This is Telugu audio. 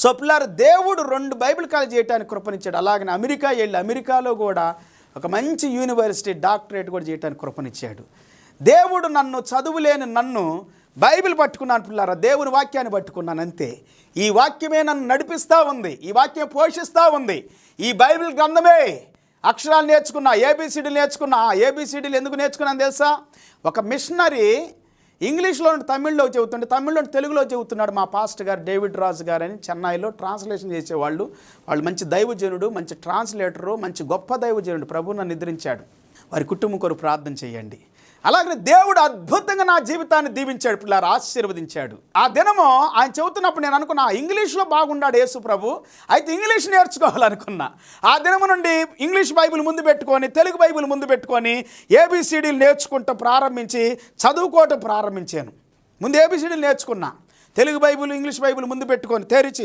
సో పిల్లలు దేవుడు 2 బైబిల్ కాలేజ్ చేయడానికి కృపనిచ్చాడు. అలాగనే అమెరికా వెళ్ళి అమెరికాలో కూడా ఒక మంచి యూనివర్సిటీ డాక్టరేట్ కూడా చేయడానికి కృపనిచ్చాడు. దేవుడు నన్ను చదువులేని నన్ను బైబిల్ పట్టుకున్నాను పిల్లారా, దేవుని వాక్యాన్ని పట్టుకున్నాను అంతే. ఈ వాక్యమే నన్ను నడిపిస్తూ ఉంది, ఈ వాక్యం పోషిస్తూ ఉంది. ఈ బైబిల్ గ్రంథమే అక్షరాలు నేర్చుకున్నా, ఏబిసిడీలు నేర్చుకున్నా. ఏబిసిడీలు ఎందుకు నేర్చుకున్నాను తెలుసా? ఒక మిషనరీ ఇంగ్లీష్లో తమిళ్లో చెబుతుంటే తమిళ్లో తెలుగులో చెబుతున్నాడు మా పాస్టర్ గారు డేవిడ్ రాజు గారు అని చెన్నైలో ట్రాన్స్లేషన్ చేసేవాళ్ళు. వాళ్ళు మంచి దైవజనుడు, మంచి ట్రాన్స్లేటరు, మంచి గొప్ప దైవజనుడు. ప్రభు నన్ను నిద్రించాడు. వారి కుటుంబం కొరకు ప్రార్థన చేయండి. అలాగే దేవుడు అద్భుతంగా నా జీవితాన్ని దీవించాడు పిల్లారు, ఆశీర్వదించాడు. ఆ దినము ఆయన చెబుతున్నప్పుడు నేను అనుకున్నా ఇంగ్లీష్లో బాగున్నాడు యేసు ప్రభు, అయితే ఇంగ్లీష్ నేర్చుకోవాలనుకున్నా. ఆ దినము నుండి ఇంగ్లీష్ బైబిల్ ముందు పెట్టుకొని తెలుగు బైబిల్ ముందు పెట్టుకొని ఏబిసిడీలు నేర్చుకుంటూ ప్రారంభించి చదువుకోవటం ప్రారంభించాను. ముందు ఏబిసిడీలు నేర్చుకున్నా, తెలుగు బైబిల్ ఇంగ్లీష్ బైబిల్ ముందు పెట్టుకొని తెరిచి